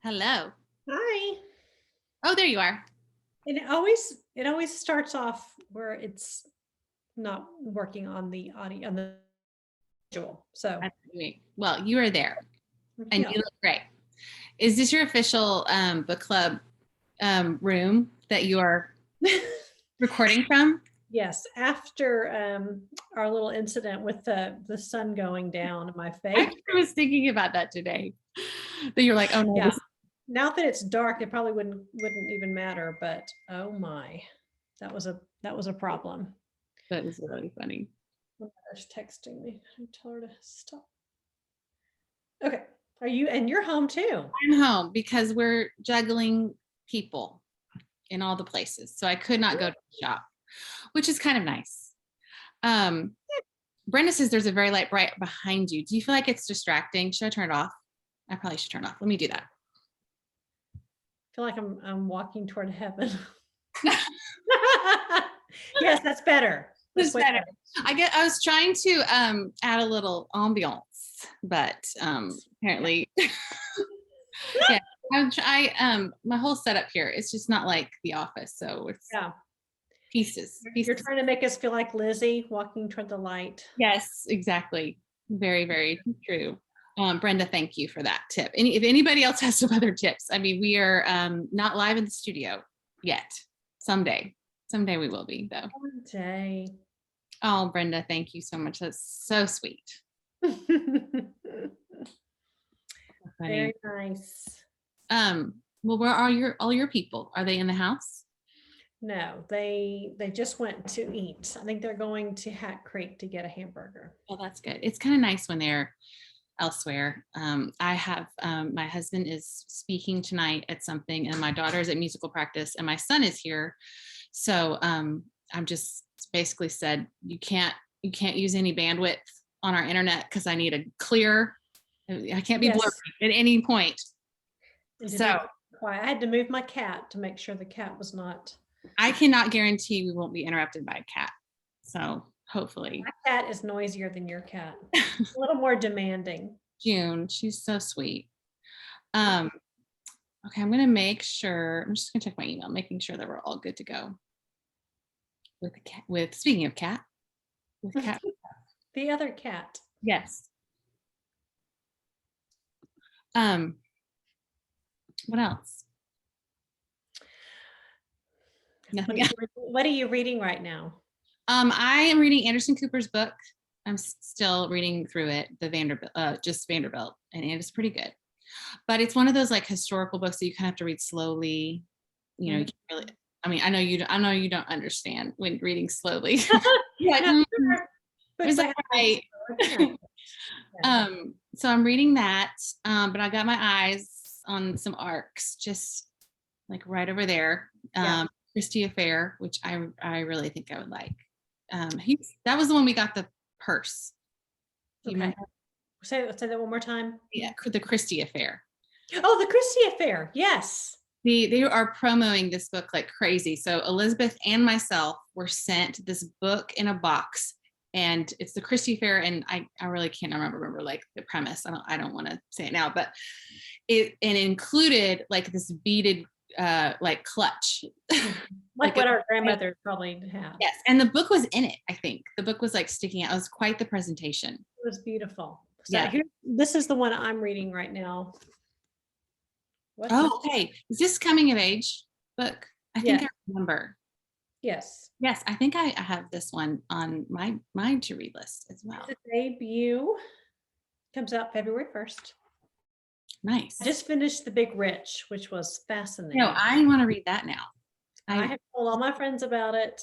Hello. Hi. Oh, there you are. And it always starts off where it's not working on the audio on the visual. So That's great. Well, you are there and yeah. you look great. Is this your official book club room that you are recording from? Yes. After our little incident with the sun going down in my I face. was thinking about that today. That you're like, oh no, Yeah. this Now that it's dark, it probably wouldn't even matter, but oh my, that was a problem. that is really funny. My mother's texting me. I told her to stop. Okay. Are you and you're home too? I'm home because we're juggling people in all the places. So I could not go to the shop, which is kind of nice. Brenda says there's a very light bright behind you. Do you feel like it's distracting? Should I turn it off? I probably should turn it off. Let me do that. I feel like I'm walking toward heaven. Yes, that's better. That's better. I was trying to add a little ambiance, but apparently yeah. My whole setup here is just not like the office, so it's pieces. You're trying to make us feel like Lizzie walking toward the light. Yes, exactly. Very, very true. Brenda, thank you for that tip. If anybody else has some other tips, I mean, we are not live in the studio yet. Someday we will be though. One day. Oh, Brenda, thank you so much. That's so sweet. Very nice. Well, where are all your people? Are they in the house? No, they just went to eat. I think they're going to Hat Creek to get a hamburger. Oh, that's good. It's kind of nice when they're elsewhere. I have my husband is speaking tonight at something, and my daughter is at musical practice, and my son is here. So I'm just basically said you can't use any bandwidth on our internet because I need a clear. I can't be blurry at any point. So I had to move my cat to make sure the cat was not. I cannot guarantee we won't be interrupted by a cat. So hopefully. My cat is noisier than your cat. A little more demanding. June, she's so sweet. Okay, I'm gonna make sure. I'm just gonna check my email, making sure that we're all good to go. With the cat. With speaking of cat, with cat. The other cat. Yes. What else? Nothing. What are you reading right now? I am reading Anderson Cooper's book. I'm still reading through it, the Vanderbilt, and it is pretty good. But it's one of those like historical books that you kind of have to read slowly. You know, you can't really. I mean, I know you don't understand when reading slowly. Is that right? So I'm reading that, but I got my eyes on some arcs just like right over there. Christie Affair, which I really think I would like. That was the one we got the purse. Do you remember? Say that one more time. Yeah, the Christie Affair. Oh, the Christie Affair. Yes. They are promoting this book like crazy. So Elizabeth and myself were sent this book in a box, and it's the Christie Affair. And I really can't remember like the premise. I don't want to say it now, but it included like this beaded like clutch. like what our grandmother probably had. Yes, and the book was in it. I think the book was like sticking out. It was quite the presentation. It was beautiful. So this is the one I'm reading right now. Okay. Is this coming of age book? I think I remember. Yes. Yes, I think I have this one on my to read list as well. The debut comes out February 1st. Nice. I just finished The Big Rich, which was fascinating. No, I want to read that now. I have told all my friends about it.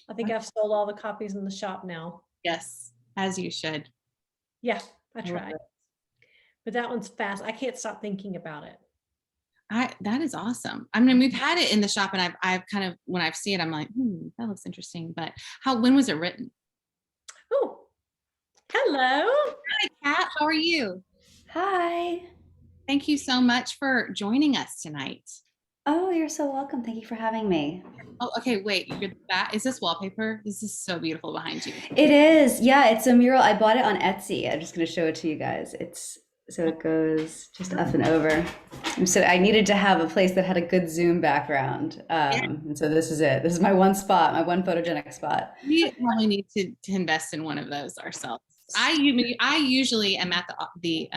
I think I've sold all the copies in the shop now. Yes, as you should. Yeah, I tried. But that one's fast. I can't stop thinking about it. That is awesome. I mean, we've had it in the shop, and I've kind of, when I've seen it, I'm like, that looks interesting. But when was it written? Oh, hello. Hi, Kat. How are you? Hi. Thank you so much for joining us tonight. Oh, you're so welcome. Thank you for having me. Oh, okay. Wait, is this wallpaper? This is so beautiful behind you. It is. Yeah, it's a mural. I bought it on Etsy. I'm just going to show it to you guys. It's So it goes just up and over. And so I needed to have a place that had a good zoom background. And so this is it. This is my one spot, my one photogenic spot. We probably need to invest in one of those ourselves. I usually am at the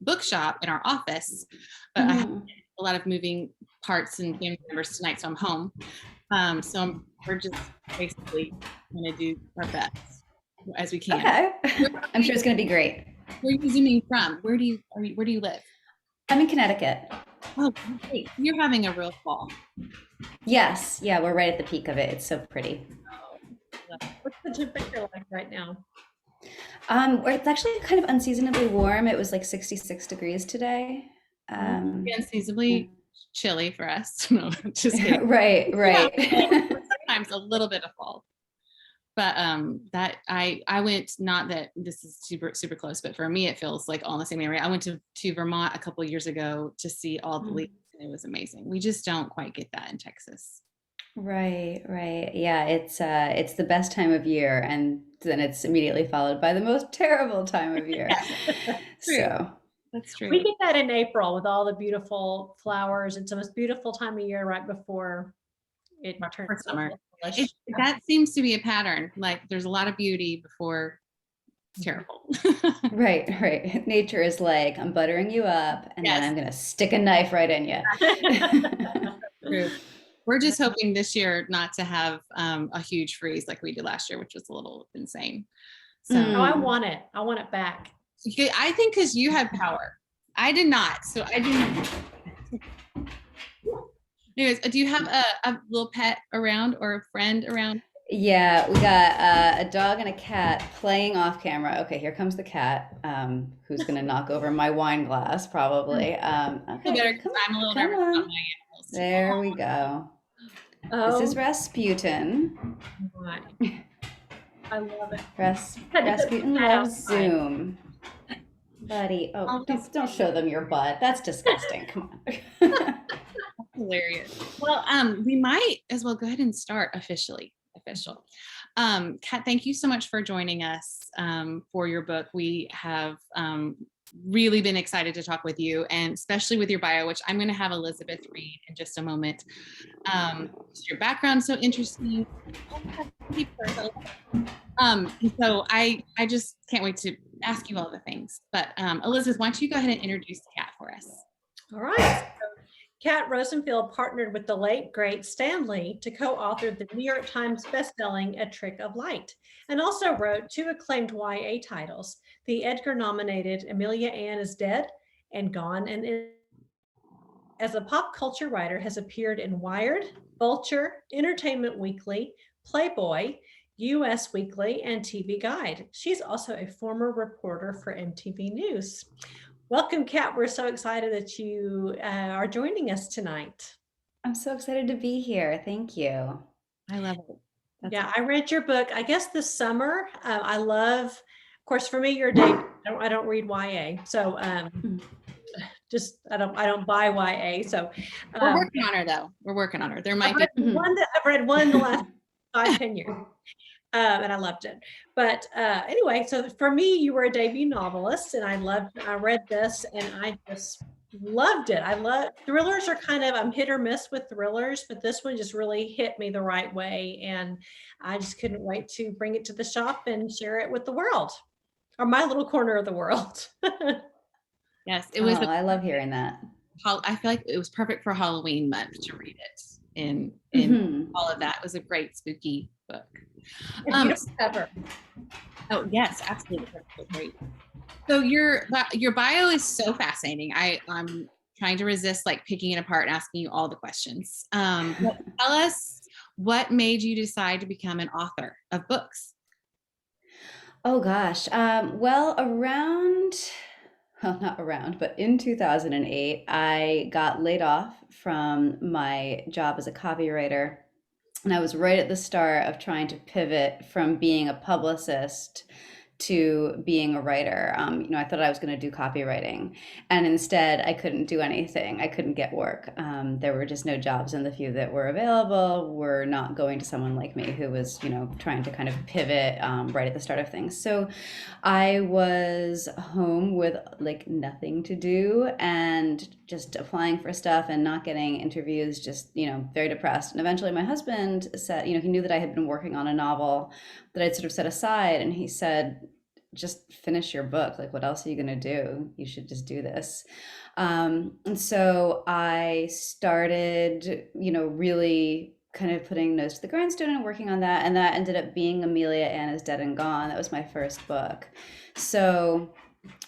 bookshop in our office, but I have a lot of moving parts and family members tonight, so I'm home. We're just basically going to do our best as we can. Okay. I'm sure it's going to be great. Where are you zooming from? Where do you live? I'm in Connecticut. Oh, great. You're having a real fall. Yes. Yeah, we're right at the peak of it. It's so pretty. What's the temperature like right now? It's actually kind of unseasonably warm. It was like 66 degrees today. Unseasonably chilly for us. No, just kidding. Right. Sometimes a little bit of fall. But that I went, not that this is super close, but for me it feels like all in the same area. I went to Vermont a couple of years ago to see all the leaves, and it was amazing. We just don't quite get that in Texas. Right. Yeah, it's the best time of year, and then it's immediately followed by the most terrible time of year. So that's true. We get that in April with all the beautiful flowers. It's the most beautiful time of year right before it turns summer. That seems to be a pattern. Like there's a lot of beauty before it's terrible. Right. Nature is like, I'm buttering you up, and then I'm gonna stick a knife right in you. True. We're just hoping this year not to have a huge freeze like we did last year, which was a little insane. So I want it. I want it back. I think because you had power. I did not. So I didn't. Anyways, do you have a little pet around or a friend around? Yeah, we got a dog and a cat playing off camera. Okay, here comes the cat, who's gonna knock over my wine glass probably. Okay, I'm a little nervous about my animals. There we go. This is Rasputin. I love it. Rasputin loves Zoom. Buddy, don't show them your butt. That's disgusting. Come on. Hilarious. Well, we might as well go ahead and start official. Kat, thank you so much for joining us for your book. We have really been excited to talk with you, and especially with your bio, which I'm going to have Elizabeth read in just a moment. Your background's so interesting. So I just can't wait to ask you all the things. But Elizabeth, why don't you go ahead and introduce Kat for us? All right. Kat Rosenfield partnered with the late, great Stan Lee to co-author the New York Times bestselling A Trick of Light, and also wrote 2 acclaimed YA titles, the Edgar-nominated Amelia Anne is Dead and Gone and In. As a pop culture writer, has appeared in Wired, Vulture, Entertainment Weekly, Playboy, US Weekly, and TV Guide. She's also a former reporter for MTV News. Welcome, Kat. We're so excited that you are joining us tonight. I'm so excited to be here. Thank you. I love it. I read your book, I guess this summer. I love, of course, for me, you're a debut. I don't read YA. So I don't buy YA. So we're working on her though. We're working on her. There might be I've read one in the last 5-10 years. And I loved it. But anyway, so for me, you were a debut novelist, and I read this and I just loved it. Thrillers are kind of, I'm hit or miss with thrillers, but this one just really hit me the right way. And I just couldn't wait to bring it to the shop and share it with the world, or my little corner of the world. Yes, it was. I love hearing that. I feel like it was perfect for Halloween month to read it. In all of that. It was a great spooky book. Cover. Oh yes, absolutely great. So your bio is so fascinating. I'm trying to resist like picking it apart and asking you all the questions. Tell us what made you decide to become an author of books. Oh gosh. But in 2008, I got laid off from my job as a copywriter. And I was right at the start of trying to pivot from being a publicist to being a writer. You know, I thought I was going to do copywriting, and instead I couldn't do anything. I couldn't get work. There were just no jobs, and the few that were available were not going to someone like me who was, you know, trying to kind of pivot right at the start of things. So I was home with like nothing to do and just applying for stuff and not getting interviews, just, you know, very depressed. And eventually my husband said, you know, he knew that I had been working on a novel that I'd sort of set aside, and he said, just finish your book. Like, what else are you going to do? You should just do this. And so I started, you know, really kind of putting nose to the grindstone and working on that. And that ended up being Amelia Anne is Dead and Gone. That was my first book. So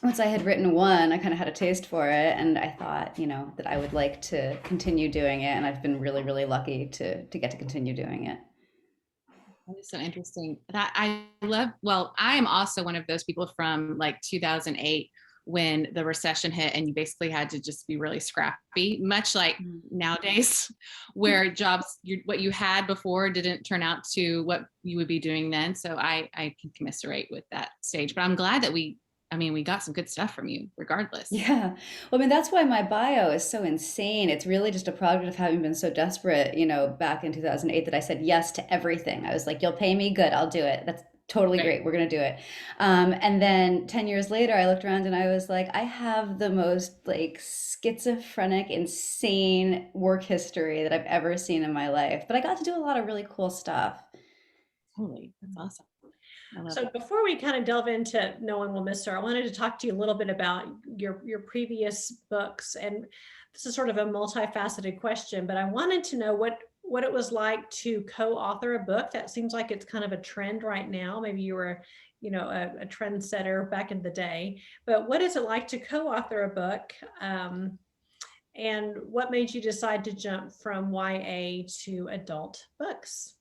once I had written one, I kind of had a taste for it. And I thought, you know, that I would like to continue doing it. And I've been really, really lucky to get to continue doing it. That is so interesting. That I love. Well, I am also one of those people from like 2008 when the recession hit and you basically had to just be really scrappy, much like nowadays, where jobs, what you had before didn't turn out to what you would be doing then. So I can commiserate with that stage, but I'm glad that we got some good stuff from you regardless. Yeah. Well, I mean, that's why my bio is so insane. It's really just a product of having been so desperate, you know, back in 2008 that I said yes to everything. I was like, you'll pay me, good, I'll do it. That's totally great. We're going to do it. And then 10 years later, I looked around and I was like, I have the most like schizophrenic, insane work history that I've ever seen in my life. But I got to do a lot of really cool stuff. Totally. That's awesome. So before we kind of delve into No One Will Miss Her, I wanted to talk to you a little bit about your previous books. And this is sort of a multifaceted question, but I wanted to know what it was like to co-author a book. That seems like it's kind of a trend right now. Maybe you were, you know, a trendsetter back in the day, but what is it like to co-author a book? And what made you decide to jump from YA to adult books?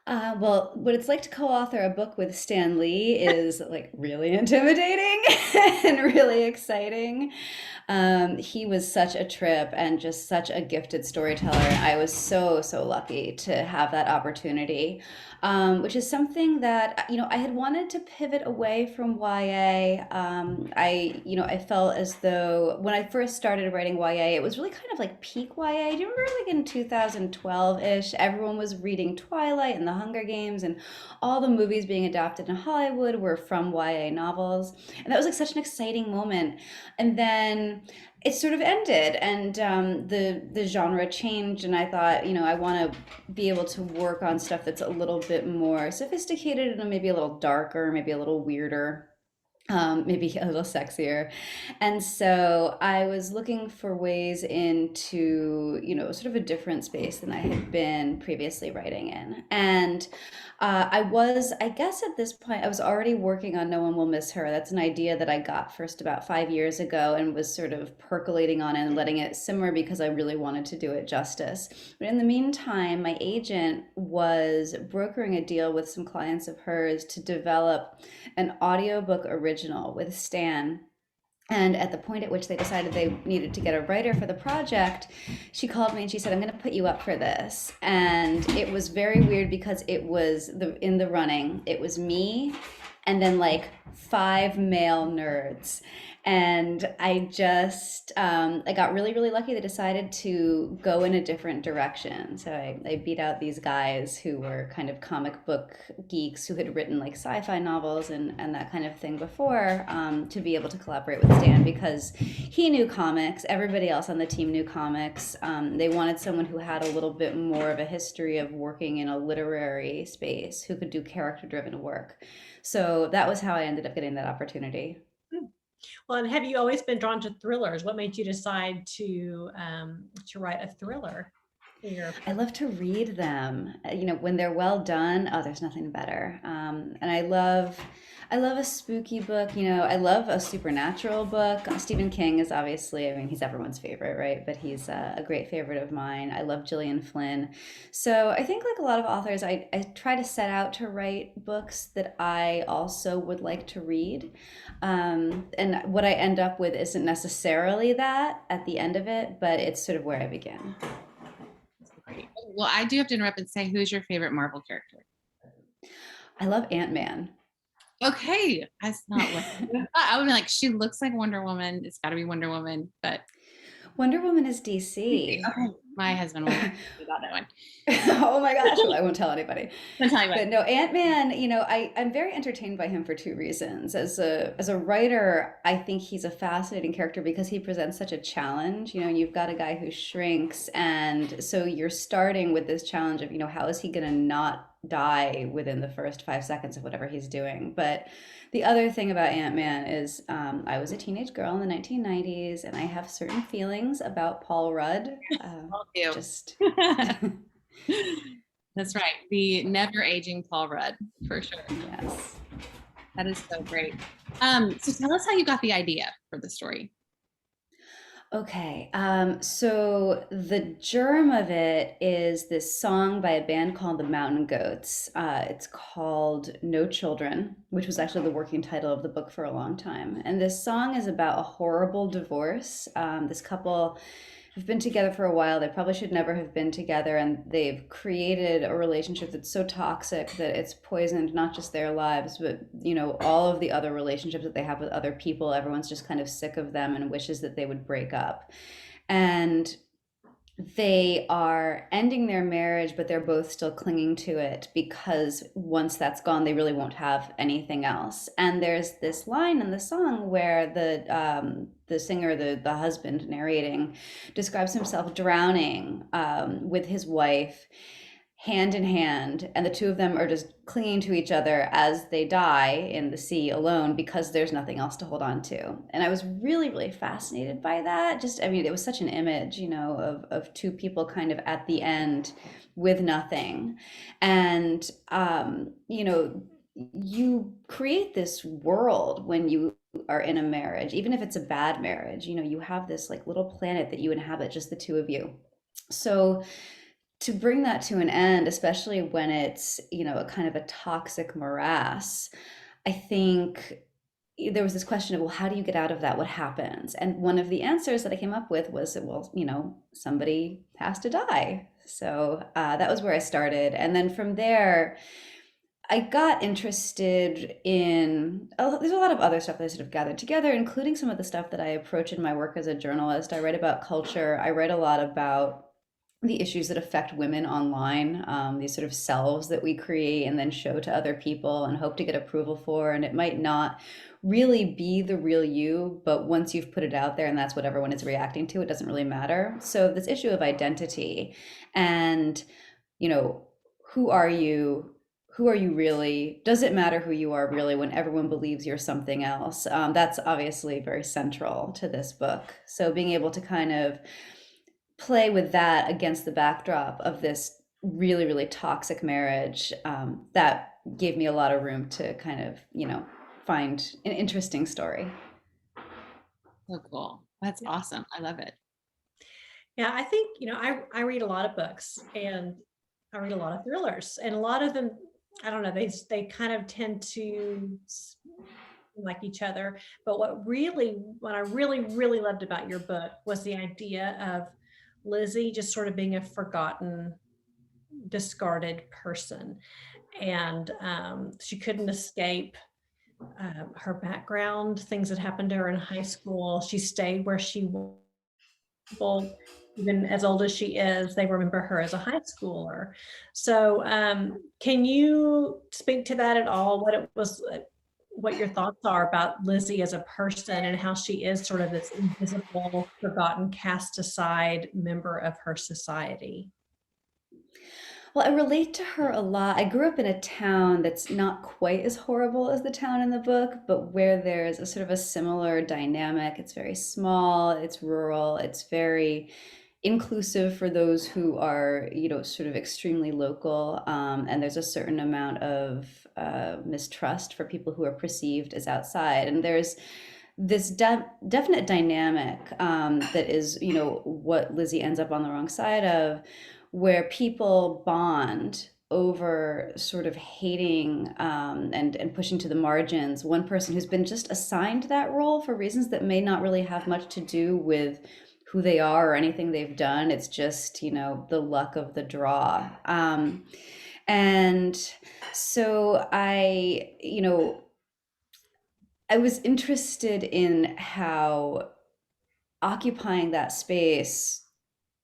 Well, what it's like to co-author a book with Stan Lee is like really intimidating and really exciting. He was such a trip and just such a gifted storyteller. I was so, so lucky to have that opportunity, which is something that, you know, I had wanted to pivot away from YA. I felt as though when I first started writing YA, it was really kind of like peak YA. Do you remember like in 2012-ish, everyone was reading Twilight and the Hunger Games, and all the movies being adapted in Hollywood were from YA novels. And that was like such an exciting moment. And then it sort of ended, and the genre changed, and I thought, you know, I want to be able to work on stuff that's a little bit more sophisticated and maybe a little darker, maybe a little weirder. Maybe a little sexier. And so I was looking for ways into, you know, sort of a different space than I had been previously writing in. And I guess at this point, I was already working on No One Will Miss Her. That's an idea that I got first about 5 years ago and was sort of percolating on it and letting it simmer because I really wanted to do it justice. But in the meantime, my agent was brokering a deal with some clients of hers to develop an audiobook original with Stan. And at the point at which they decided they needed to get a writer for the project, she called me and she said, I'm going to put you up for this. And it was very weird because it was in the running. It was me and then like 5 male nerds. And I just, I got really, really lucky. They decided to go in a different direction. So I beat out these guys who were kind of comic book geeks who had written like sci-fi novels and that kind of thing before, to be able to collaborate with Stan because he knew comics. Everybody else on the team knew comics. They wanted someone who had a little bit more of a history of working in a literary space, who could do character-driven work. So that was how I ended up getting that opportunity. Well, and have you always been drawn to thrillers? What made you decide to write a thriller? I love to read them. You know, when they're well done, oh, there's nothing better. And I love a spooky book. You know, I love a supernatural book. Stephen King is obviously, I mean, he's everyone's favorite, right? But he's a great favorite of mine. I love Gillian Flynn. So I think like a lot of authors, I try to set out to write books that I also would like to read. And what I end up with isn't necessarily that at the end of it, but it's sort of where I begin. Great. Well, I do have to interrupt and say, who's your favorite Marvel character? I love Ant-Man. Okay, that's not what I would be like. She looks like Wonder Woman. It's got to be Wonder Woman, but Wonder Woman is DC. okay, my husband will about that one. Oh my gosh, well, I won't tell anybody. Don't tell anybody. But no, Ant-Man, I'm very entertained by him for two reasons. As a writer, I think he's a fascinating character because he presents such a challenge. You've got a guy who shrinks, and so you're starting with this challenge of, how is he gonna not die within the first 5 seconds of whatever he's doing? But the other thing about Ant-Man is I was a teenage girl in the 1990s, and I have certain feelings about Paul Rudd. All you. Just That's right. The never aging Paul Rudd, for sure. yes. That is so great. So tell us how you got the idea for the story. Okay, so the germ of it is this song by a band called the Mountain Goats. It's called No Children, which was actually the working title of the book for a long time. And this song is about a horrible divorce. This couple have been together for a while. They probably should never have been together, and they've created a relationship that's so toxic that it's poisoned not just their lives, but all of the other relationships that they have with other people. Everyone's just kind of sick of them and wishes that they would break up. And they are ending their marriage, but they're both still clinging to it because once that's gone, they really won't have anything else. And there's this line in the song where the singer, the husband narrating, describes himself drowning with his wife, hand in hand, and the two of them are just clinging to each other as they die in the sea alone because there's nothing else to hold on to. And I was really, really fascinated by that. It was such an image, of two people kind of at the end with nothing. And, you create this world when you are in a marriage, even if it's a bad marriage. You have this like little planet that you inhabit, just the two of you. So to bring that to an end, especially when it's, a kind of a toxic morass, I think there was this question of, well, how do you get out of that? What happens? And one of the answers that I came up with was, well, somebody has to die. So that was where I started. And then from there, I got interested in, there's a lot of other stuff that I sort of gathered together, including some of the stuff that I approach in my work as a journalist. I write about culture. I write a lot about the issues that affect women online, these sort of selves that we create and then show to other people and hope to get approval for. And it might not really be the real you, but once you've put it out there and that's what everyone is reacting to, it doesn't really matter. So this issue of identity and, who are you? Who are you really? Does it matter who you are really when everyone believes you're something else? That's obviously very central to this book. So being able to kind of play with that against the backdrop of this really, really toxic marriage, that gave me a lot of room to kind of, find an interesting story. So cool. That's awesome. I love it. Yeah, I think, I read a lot of books and I read a lot of thrillers, and a lot of them, I don't know, they kind of tend to like each other. But what I really, really loved about your book was the idea of Lizzie just sort of being a forgotten, discarded person. And she couldn't escape her background, things that happened to her in high school. She stayed where she was. Even as old as she is, they remember her as a high schooler. So can you speak to that at all? What your thoughts are about Lizzie as a person and how she is sort of this invisible, forgotten, cast aside member of her society? Well, I relate to her a lot. I grew up in a town that's not quite as horrible as the town in the book, but where there's a sort of a similar dynamic. It's very small, it's rural, it's very inclusive for those who are, sort of extremely local. And there's a certain amount of mistrust for people who are perceived as outside. And there's this definite dynamic that is, what Lizzie ends up on the wrong side of, where people bond over sort of hating and pushing to the margins one person who's been just assigned that role for reasons that may not really have much to do with who they are or anything they've done. It's just, the luck of the draw. And so I, I was interested in how occupying that space,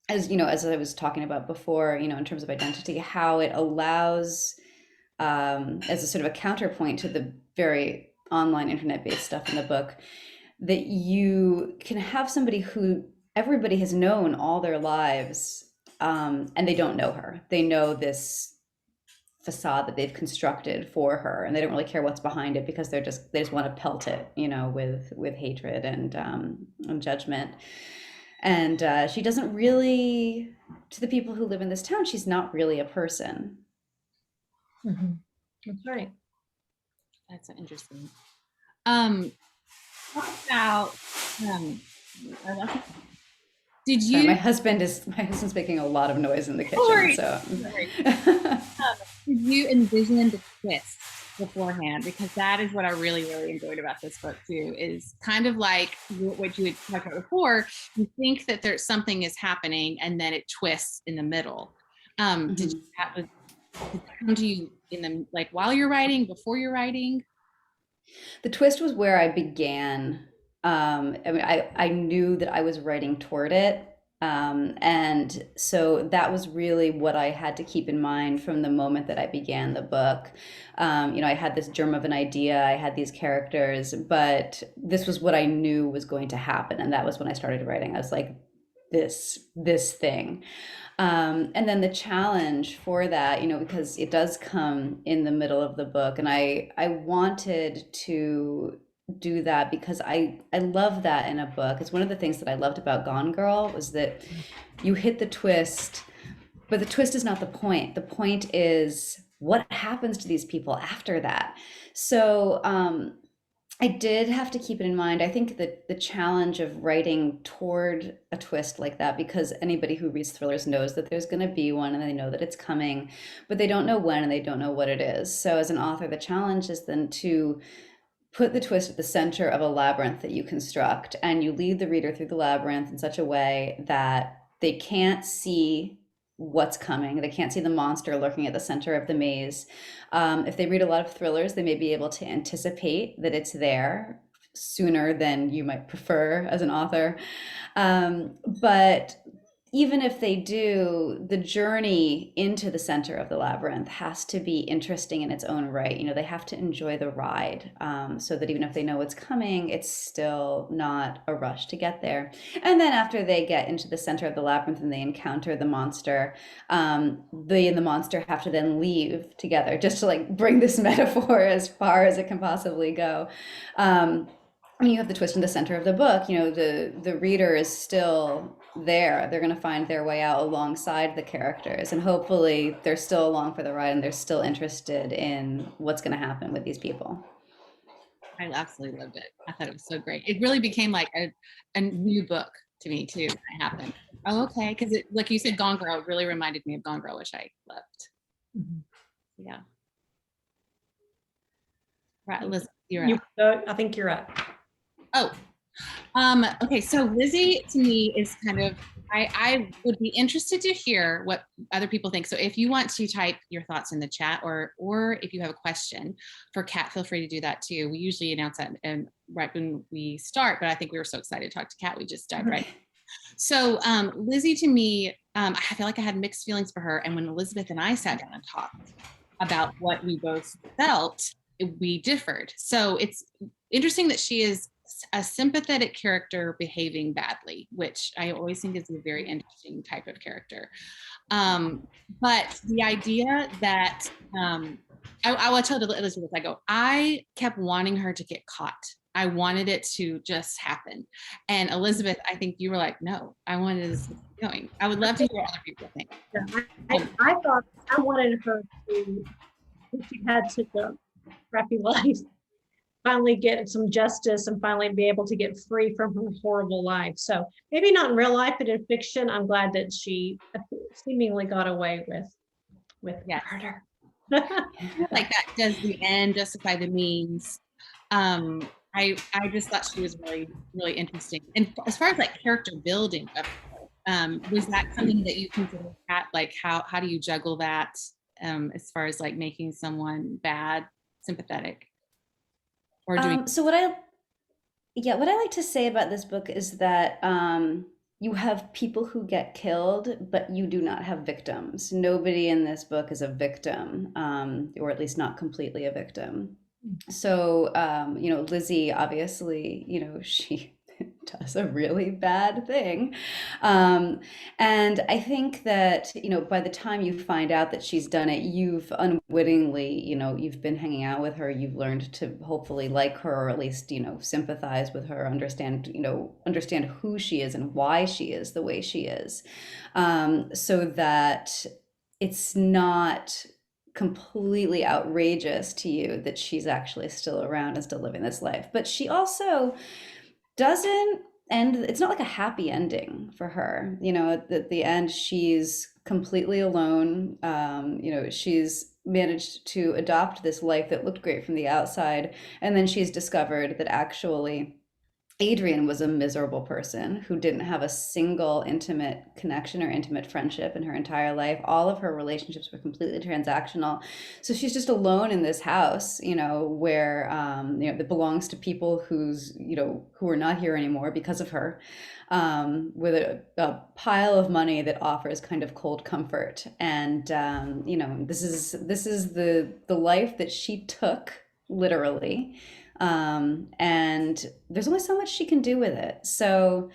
as you know, as I was talking about before, you know, in terms of identity, how it allows, as a sort of a counterpoint to the very online internet-based stuff in the book, that you can have somebody who everybody has known all their lives, and they don't know her. They know this facade that they've constructed for her, and they don't really care what's behind it because they just want to pelt it, you know, with hatred and judgment. And she doesn't really, to the people who live in this town, she's not really a person. Mm-hmm. That's right. That's interesting. Talk about, did Sorry, you? my husband's making a lot of noise in the kitchen. Sorry. So Did you envision the twist beforehand? Because that is what I really, really enjoyed about this book too, is kind of like what you had talked about before. You think that there's something is happening and then it twists in the middle. Did that come to you in the, like, while you're writing, before you're writing? the twist was where I began. I mean, I knew that I was writing toward it. And so that was really what I had to keep in mind from the moment that I began the book. You know, I had this germ of an idea, I had these characters, but this was what I knew was going to happen. And that was when I started writing. I was like, this thing. And then the challenge for that, you know, because it does come in the middle of the book, and I wanted to do that because I love that in a book. It's one of the things that I loved about Gone Girl was that you hit the twist, but the twist is not the point. The point is what happens to these people after that. So I did have to keep it in mind. I think that the challenge of writing toward a twist like that, because anybody who reads thrillers knows that there's going to be one and they know that it's coming, but they don't know when and they don't know what it is. So as an author, the challenge is then to put the twist at the center of a labyrinth that you construct, and you lead the reader through the labyrinth in such a way that they can't see what's coming. They can't see the monster lurking at the center of the maze. If they read a lot of thrillers, they may be able to anticipate that it's there sooner than you might prefer as an author. But even if they do, the journey into the center of the labyrinth has to be interesting in its own right. You know, they have to enjoy the ride, so that even if they know what's coming, it's still not a rush to get there. And then after they get into the center of the labyrinth and they encounter the monster, they and the monster have to then leave together, just to like bring this metaphor as far as it can possibly go. When you have the twist in the center of the book, you know, the reader is still there. They're going to find their way out alongside the characters, and hopefully they're still along for the ride and they're still interested in what's going to happen with these people. I absolutely loved it. I thought it was so great. It really became like a new book to me too when it happened. Oh, okay. Because it, like you said, Gone Girl really reminded me of Gone Girl, which I loved. Mm-hmm. Yeah. Right, Elizabeth, you're up. I think you're up. Oh, okay. So Lizzie to me is kind of, I would be interested to hear what other people think. So if you want to type your thoughts in the chat, or if you have a question for Kat, feel free to do that too. We usually announce that right when we start, but I think we were so excited to talk to Kat, we just dived right. So Lizzie to me, I feel like I had mixed feelings for her. And when Elizabeth and I sat down and talked about what we both felt, we differed. So it's interesting that she is a sympathetic character behaving badly, which I always think is a very interesting type of character. But the idea that I will tell Elizabeth, I kept wanting her to get caught. I wanted it to just happen. And Elizabeth, I think you were like, no, I wanted this to keep going. I would love to hear what other people think. Yeah, I thought I wanted her to, she had such a crappy life, finally get some justice and finally be able to get free from her horrible life. So maybe not in real life, but in fiction, I'm glad that she seemingly got away with murder. Like that, does the end justify the means? I just thought she was really, really interesting. And as far as like character building of her, was that something that you considered, Kat? Like how do you juggle that as far as like making someone bad sympathetic? or doing? So what I like to say about this book is that you have people who get killed, but you do not have victims. Nobody in this book is a victim, or at least not completely a victim. So, Lizzie, obviously, she does a really bad thing. Um, and I think that, by the time you find out that she's done it, you've unwittingly, you've been hanging out with her, you've learned to hopefully like her, or at least, sympathize with her, understand who she is and why she is the way she is. So that it's not completely outrageous to you that she's actually still around and still living this life. But she also doesn't end, it's not like a happy ending for her. At the end, she's completely alone. She's managed to adopt this life that looked great from the outside. And then she's discovered that actually Adrienne was a miserable person who didn't have a single intimate connection or intimate friendship in her entire life. All of her relationships were completely transactional. So she's just alone in this house, where, that belongs to people who are not here anymore because of her, with a pile of money that offers kind of cold comfort. And, this is the life that she took literally, and there's only so much she can do with it. So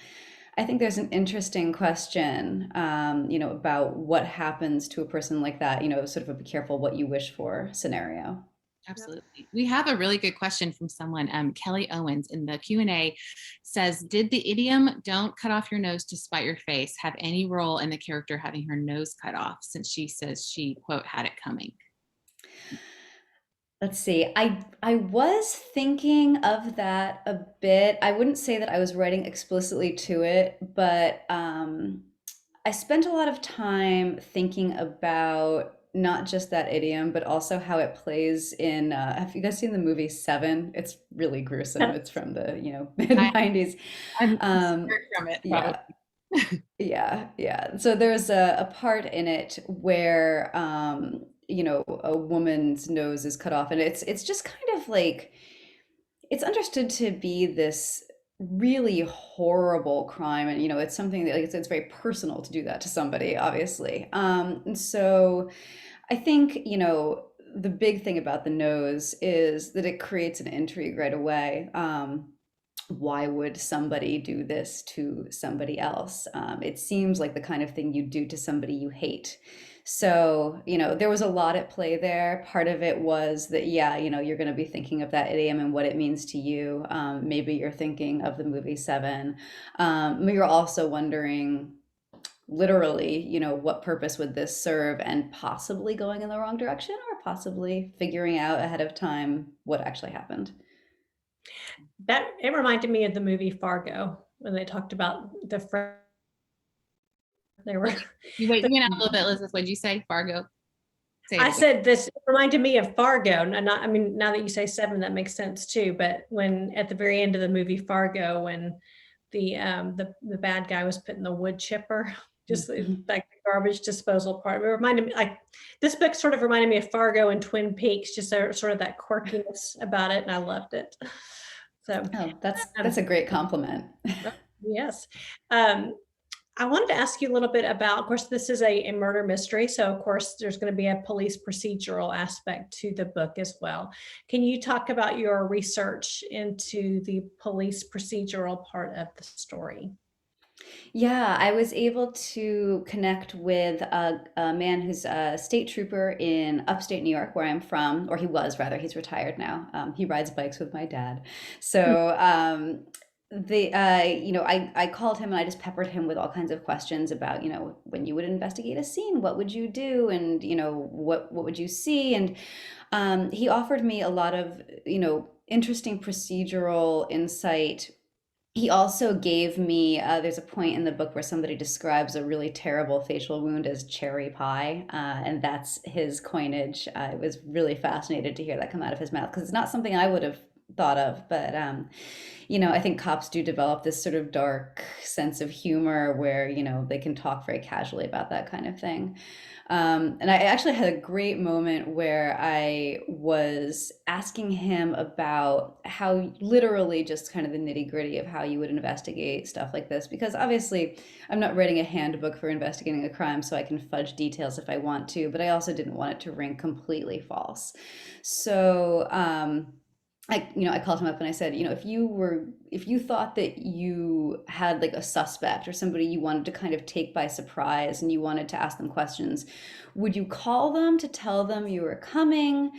I think there's an interesting question, about what happens to a person like that, sort of a be careful what you wish for scenario. Absolutely. We have a really good question from someone. Kelly Owens in the Q&A says, did the idiom "don't cut off your nose to spite your face" have any role in the character having her nose cut off, since she says she, quote, had it coming? Let's see. I was thinking of that a bit. I wouldn't say that I was writing explicitly to it, but I spent a lot of time thinking about not just that idiom, but also how it plays in. Have you guys seen the movie Seven? It's really gruesome. It's from the mid '90s. I'm Um, scared from it, yeah, probably. yeah. So there's a part in it where a woman's nose is cut off, and it's just kind of like it's understood to be this really horrible crime, and it's something that, like, it's very personal to do that to somebody, obviously. And so I think the big thing about the nose is that it creates an intrigue right away. Why would somebody do this to somebody else? It seems like the kind of thing you do to somebody you hate. So, there was a lot at play there. Part of it was that, yeah, you're going to be thinking of that idiom and what it means to you. Maybe you're thinking of the movie Seven. You're also wondering, literally, what purpose would this serve, and possibly going in the wrong direction, or possibly figuring out ahead of time what actually happened. That it reminded me of the movie Fargo when they talked about they were. You went out a little bit, Elizabeth. What'd you say? Fargo? Say it I again. said this reminded me of Fargo, and not, I mean, now that you say Seven, that makes sense too. But when at the very end of the movie Fargo, when the bad guy was putting the wood chipper, just like the garbage disposal part, it reminded me, like, this book sort of reminded me of Fargo and Twin Peaks, just sort of that quirkiness about it, and I loved it. So, Oh, that's a great compliment. yes. I wanted to ask you a little bit about, of course, this is a murder mystery. So, of course, there's going to be a police procedural aspect to the book as well. Can you talk about your research into the police procedural part of the story? Yeah, I was able to connect with a man who's a state trooper in upstate New York, where I'm from, or he was rather. He's retired now. He rides bikes with my dad. So I called him and I just peppered him with all kinds of questions about, when you would investigate a scene, what would you do, and what would you see, and he offered me a lot of interesting procedural insight. He also gave me, there's a point in the book where somebody describes a really terrible facial wound as cherry pie, and that's his coinage. I was really fascinated to hear that come out of his mouth, because it's not something I would have thought of. But I think cops do develop this sort of dark sense of humor where, they can talk very casually about that kind of thing. And I actually had a great moment where I was asking him about how literally just kind of the nitty gritty of how you would investigate stuff like this. Because obviously, I'm not writing a handbook for investigating a crime, so I can fudge details if I want to, but I also didn't want it to ring completely false. So, I called him up and I said, if you thought that you had like a suspect or somebody you wanted to kind of take by surprise and you wanted to ask them questions, would you call them to tell them you were coming,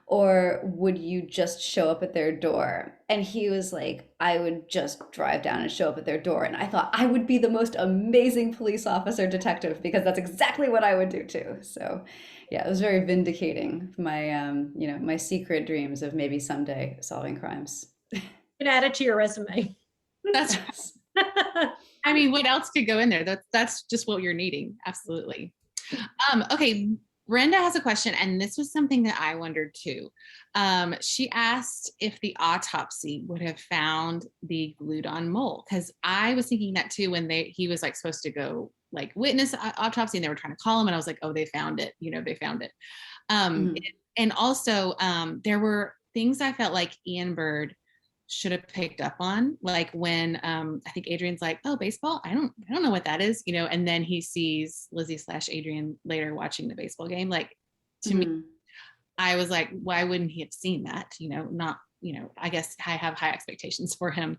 or would you just show up at their door? And he was like, I would just drive down and show up at their door. And I thought I would be the most amazing police officer detective, because that's exactly what I would do too. So yeah, it was very vindicating, my secret dreams of maybe someday solving crimes. You can add it to your resume. That's, I mean, what else could go in there? That's just what you're needing. Absolutely. Okay. Brenda has a question, and this was something that I wondered too. She asked if the autopsy would have found the glued on mole, because I was thinking that too when he was like supposed to go like witness autopsy and they were trying to call him, and I was like, oh, they found it. They found it. And also there were things I felt like Ian Bird should have picked up on, like when I think Adrienne's like, oh, baseball, I don't know what that is, and then he sees Lizzie / Adrienne later watching the baseball game. Like, to me, I was like, why wouldn't he have seen that? Not, I guess I have high expectations for him.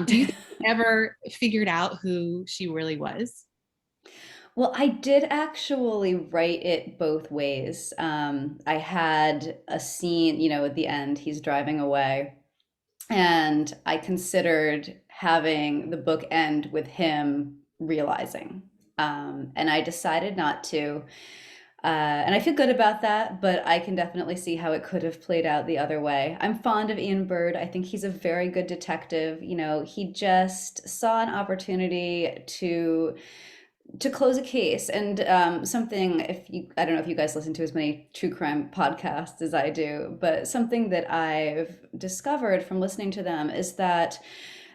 Do you ever figured out who she really was? Well, I did actually write it both ways. I had a scene, at the end, he's driving away, and I considered having the book end with him realizing. And I decided not to. And I feel good about that, but I can definitely see how it could have played out the other way. I'm fond of Ian Bird. I think he's a very good detective. He just saw an opportunity to close a case. And something, I don't know if you guys listen to as many true crime podcasts as I do, but something that I've discovered from listening to them is that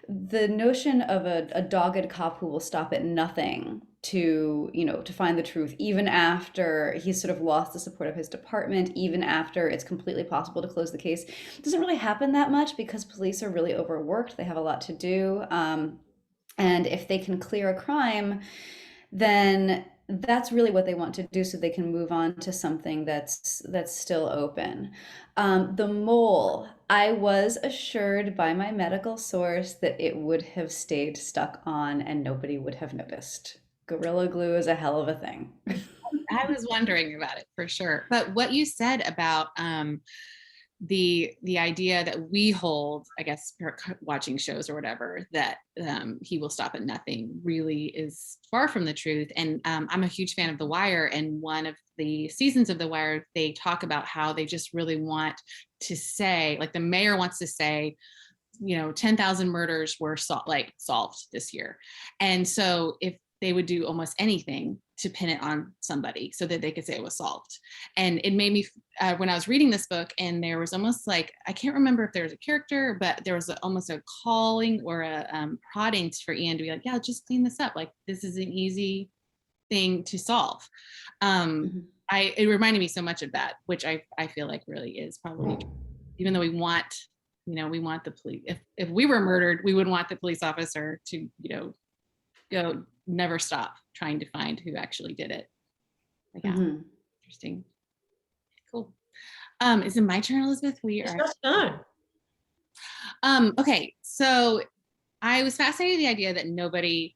the notion of a dogged cop who will stop at nothing to find the truth, even after he's sort of lost the support of his department, even after it's completely possible to close the case, doesn't really happen that much, because police are really overworked. They have a lot to do. And if they can clear a crime, then that's really what they want to do, so they can move on to something that's still open. The mole, I was assured by my medical source that it would have stayed stuck on and nobody would have noticed. Gorilla glue is a hell of a thing. I was wondering about it for sure. But what you said about the idea that we hold, I guess, watching shows or whatever, that he will stop at nothing, really is far from the truth. And I'm a huge fan of The Wire, and one of the seasons of The Wire, they talk about how they just really want to say, like the mayor wants to say, 10,000 murders were solved this year. And so if they would do almost anything to pin it on somebody so that they could say it was solved. And it made me, when I was reading this book, and there was almost like, I can't remember if there was a character, but there was almost a calling or a prodding for Ian to be like, yeah, just clean this up. Like, this is an easy thing to solve. It reminded me so much of that, which I feel like really is probably, even though we want the police, if we were murdered, we would want the police officer to, go never stop trying to find who actually did it. Like, yeah, interesting. Cool. Is it my turn, Elizabeth? It's just done. Okay, so I was fascinated with the idea that nobody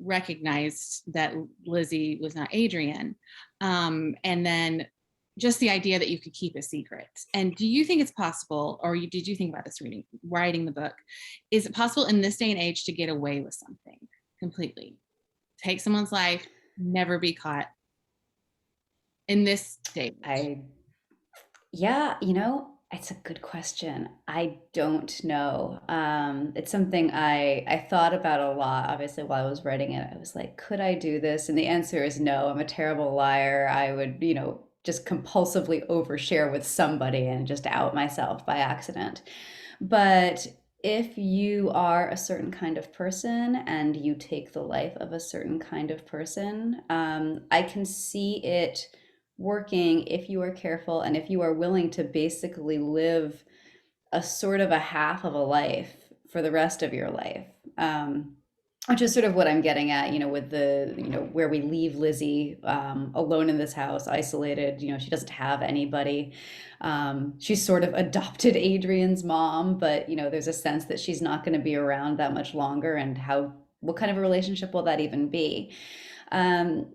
recognized that Lizzie was not Adrienne. And then just the idea that you could keep a secret. And do you think it's possible, or did you think about this writing the book? Is it possible in this day and age to get away with something completely? Take someone's life, never be caught in this stage? It's a good question. I don't know. It's something I thought about a lot, obviously, while I was writing it. I was like, could I do this? And the answer is no. I'm a terrible liar. I would, just compulsively overshare with somebody and just out myself by accident. But if you are a certain kind of person and you take the life of a certain kind of person, I can see it working if you are careful and if you are willing to basically live a sort of a half of a life for the rest of your life. Which is sort of what I'm getting at, with the, where we leave Lizzie alone in this house, isolated. She doesn't have anybody. She's sort of adopted Adrienne's mom, but there's a sense that she's not going to be around that much longer, and what kind of a relationship will that even be?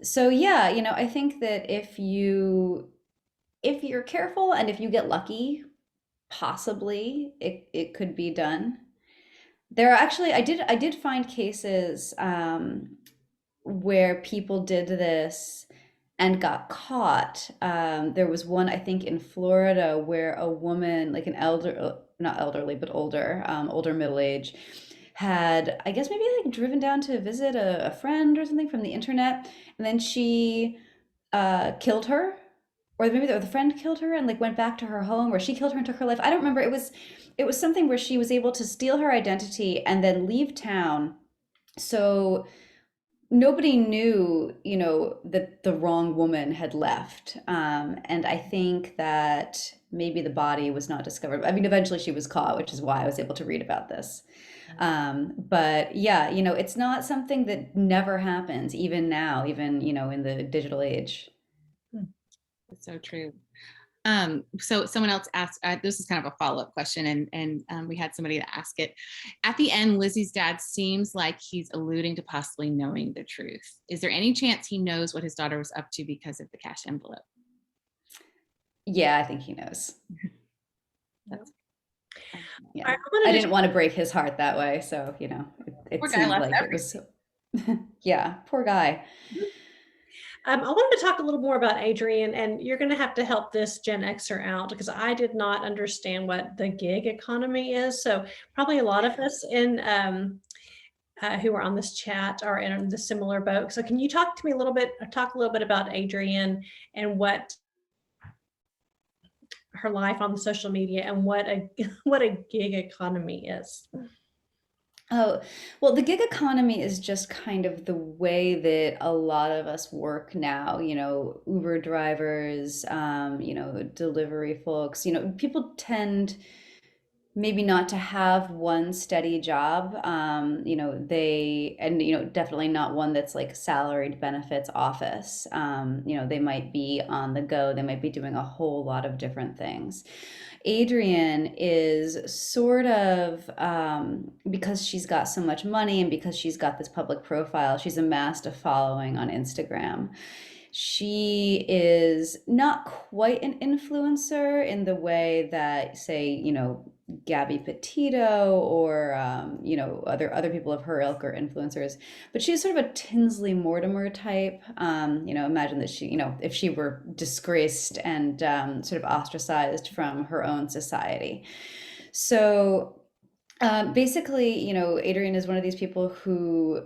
So yeah, I think that if you're careful and if you get lucky, possibly it could be done. There are actually, I did find cases where people did this and got caught. There was one, I think, in Florida where a woman, like an not elderly, but older middle age, had, I guess, maybe like driven down to visit a friend or something from the internet, and then she killed her, or maybe the friend killed her and like went back to her home, or she killed her and took her life. I don't remember. It was something where she was able to steal her identity and then leave town. So nobody knew, that the wrong woman had left. And I think that maybe the body was not discovered. I mean, eventually she was caught, which is why I was able to read about this. But yeah, it's not something that never happens, even now, even, in the digital age. That's so true. So someone else asked, this is kind of a follow-up question, and we had somebody to ask it. At the end, Lizzie's dad seems like he's alluding to possibly knowing the truth. Is there any chance he knows what his daughter was up to because of the cash envelope? Yeah, I think he knows. That's, Yeah, I didn't want to break his heart that way, so it seemed like it was. Yeah, poor guy. I wanted to talk a little more about Adrienne, and you're going to have to help this Gen Xer out because I did not understand what the gig economy is. So probably a lot of us in who are on this chat are in the similar boat. So can you talk a little bit about Adrienne and what her life on the social media and what a gig economy is? Oh, well, the gig economy is just kind of the way that a lot of us work now, Uber drivers, delivery folks, people tend maybe not to have one steady job. Definitely not one that's like salaried benefits office. They might be on the go, they might be doing a whole lot of different things. Adrienne is sort of, because she's got so much money and because she's got this public profile, she's amassed a following on Instagram. She is not quite an influencer in the way that, say, Gabby Petito or other people of her ilk are influencers, but she's sort of a Tinsley Mortimer type. Imagine that she, if she were disgraced and sort of ostracized from her own society. So basically, Adrienne is one of these people who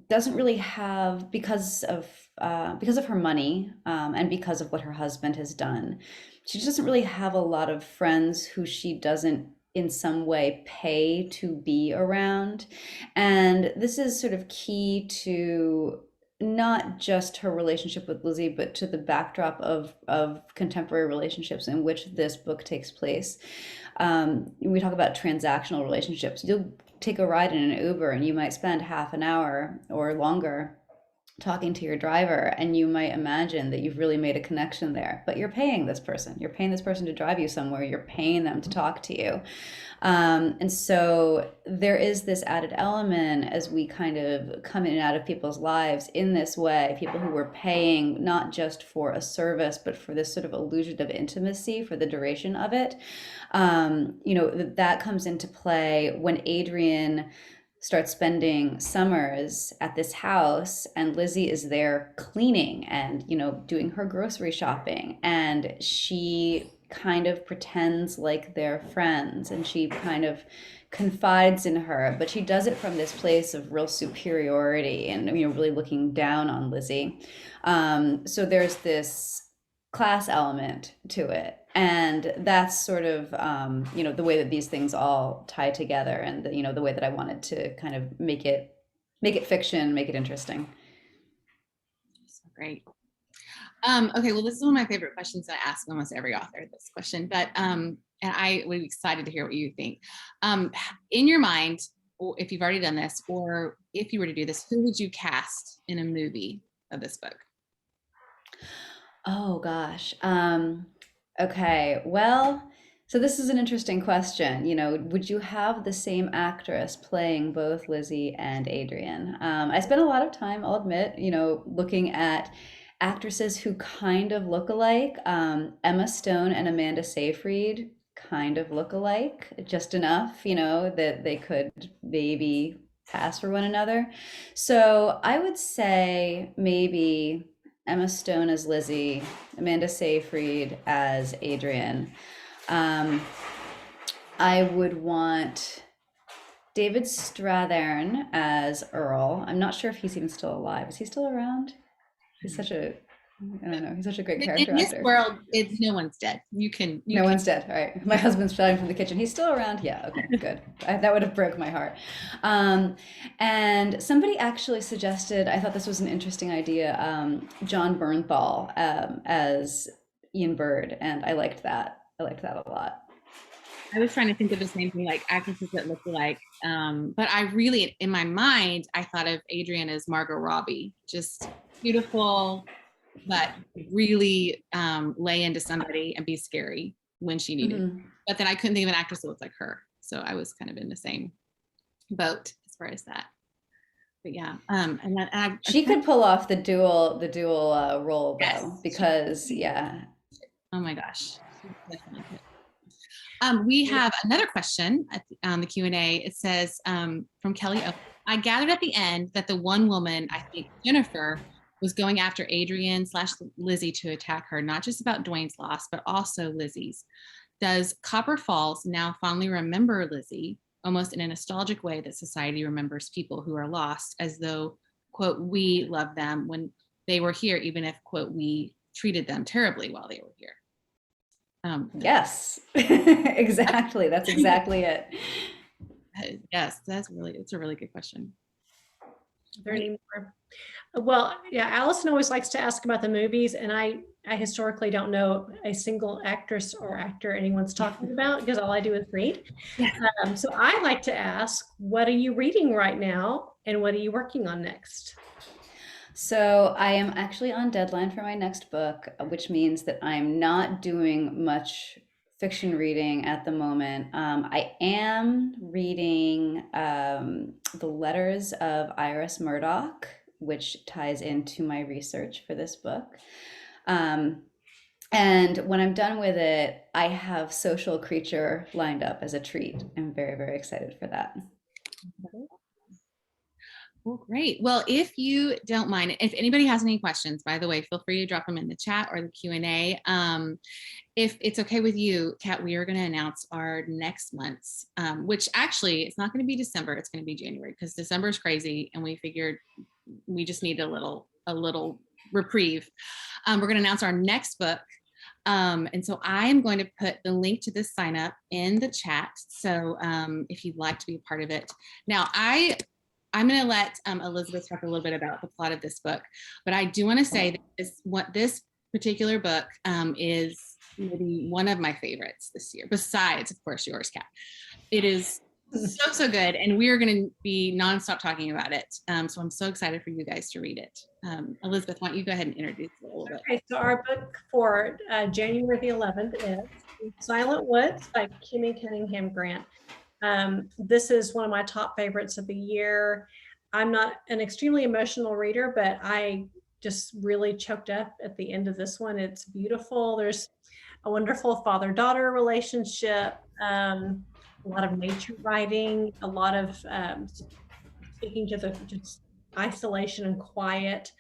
doesn't really have, because of her money and because of what her husband has done, she doesn't really have a lot of friends who she doesn't in some way pay to be around. And this is sort of key to not just her relationship with Lizzie, but to the backdrop of contemporary relationships in which this book takes place. We talk about transactional relationships. You'll take a ride in an Uber and you might spend half an hour or longer talking to your driver, and you might imagine that you've really made a connection there, but you're paying this person to drive you somewhere, you're paying them to talk to you. And so there is this added element as we kind of come in and out of people's lives in this way, people who were paying not just for a service, but for this sort of illusion of intimacy for the duration of it. That comes into play when Adrienne starts spending summers at this house and Lizzie is there cleaning and doing her grocery shopping, and she kind of pretends like they're friends and she kind of confides in her, but she does it from this place of real superiority and really looking down on Lizzie. So there's this class element to it. And that's sort of, the way that these things all tie together, and the way that I wanted to kind of make it fiction, make it interesting. So great. Okay, well, this is one of my favorite questions I ask almost every author, this question, but and I would be excited to hear what you think. In your mind, or if you've already done this, or if you were to do this, who would you cast in a movie of this book? Oh gosh. Okay. Well, so this is an interesting question. Would you have the same actress playing both Lizzie and Adrienne? I spent a lot of time, I'll admit, looking at actresses who kind of look alike. Emma Stone and Amanda Seyfried kind of look alike, just enough, that they could maybe pass for one another. So I would say maybe Emma Stone as Lizzie, Amanda Seyfried as Adrienne. I would want David Strathairn as Earl. I'm not sure if he's even still alive. Is he still around? He's such a, I don't know, he's such a great character In this actor. world, no one's dead. No one's dead. All right. My husband's shouting from the kitchen. He's still around. Yeah. Okay. Good. That would have broke my heart. And somebody actually suggested, I thought this was an interesting idea, John Bernthal as Ian Bird, and I liked that. I liked that a lot. I was trying to think of the same thing, like actresses that look alike. But I really, in my mind, I thought of Adrienne as Margot Robbie, just beautiful, but really lay into somebody and be scary when she needed. Mhm. But then I couldn't think of an actress that looked like her. So I was kind of in the same boat as far as that. But yeah, She could pull off the dual role though, Yes. because yeah. Oh my gosh. She definitely could. We have another question on the Q&A. It says from Kelly, I gathered at the end that the one woman, I think Jennifer, was going after Adrienne/Lizzie to attack her, not just about Dwayne's loss, but also Lizzie's. Does Copper Falls now fondly remember Lizzie, almost in a nostalgic way that society remembers people who are lost, as though, quote, we love them when they were here, even if, quote, we treated them terribly while they were here? Yes, exactly. That's exactly it. Yes, it's a really good question. Are there any more? Well, yeah, Allison always likes to ask about the movies, and I historically don't know a single actress or actor anyone's talking about because all I do is read. So I like to ask, what are you reading right now, and what are you working on next? So I am actually on deadline for my next book, which means that I'm not doing much fiction reading at the moment. I am reading The Letters of Iris Murdoch, which ties into my research for this book. And when I'm done with it, I have Social Creature lined up as a treat. I'm very, very excited for that. Well, great. Well, if you don't mind, if anybody has any questions, by the way, feel free to drop them in the chat or the Q&A. If it's okay with you, Kat, we are going to announce our next month's, which actually it's not going to be December, it's going to be January, because December is crazy and we figured we just need a little reprieve. We're going to announce our next book. And so I am going to put the link to this sign up in the chat. So if you'd like to be a part of it. Now, I'm going to let Elizabeth talk a little bit about the plot of this book, but I do want to say that this particular book is maybe one of my favorites this year, besides, of course, yours, Kat. It is so good, and we are going to be nonstop talking about it. So I'm so excited for you guys to read it. Elizabeth, why don't you go ahead and introduce it a little bit? Okay, so our book for January the 11th is Silent Woods by Kimmy Cunningham Grant. This is one of my top favorites of the year. I'm not an extremely emotional reader, but I just really choked up at the end of this one. It's beautiful. There's a wonderful father-daughter relationship, a lot of nature writing, a lot of speaking to the just isolation and quiet.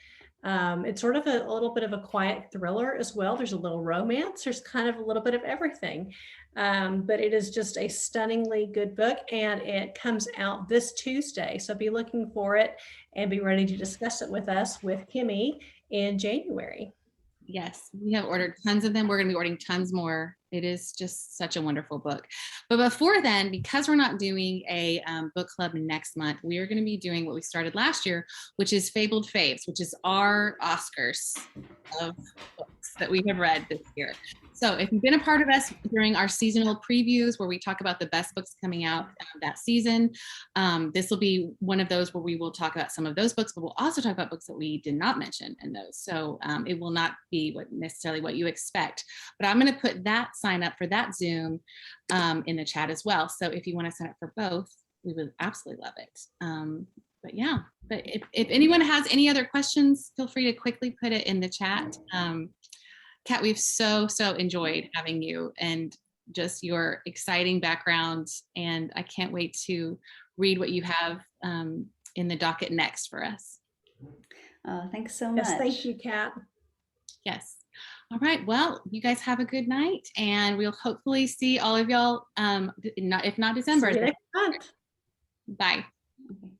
It's sort of a little bit of a quiet thriller as well. There's a little romance. There's kind of a little bit of everything. But it is just a stunningly good book, and it comes out this Tuesday. So be looking for it and be ready to discuss it with us with Kimmy in January. Yes, we have ordered tons of them. We're going to be ordering tons more. It is just such a wonderful book. But before then, because we're not doing a book club next month, we are going to be doing what we started last year, which is Fabled Faves, which is our Oscars of books that we have read this year. So if you've been a part of us during our seasonal previews where we talk about the best books coming out that season, this will be one of those where we will talk about some of those books, but we'll also talk about books that we did not mention in those. So it will not be necessarily what you expect. But I'm going to put that sign up for that Zoom in the chat as well. So if you want to sign up for both, we would absolutely love it. But yeah, but if anyone has any other questions, feel free to quickly put it in the chat. Kat, we've so enjoyed having you and just your exciting background. And I can't wait to read what you have in the docket next for us. Oh, thanks so much. Yes, thank you, Kat. Yes. All right. Well, you guys have a good night, and we'll hopefully see all of y'all, if not December. See you next month. Bye. Okay.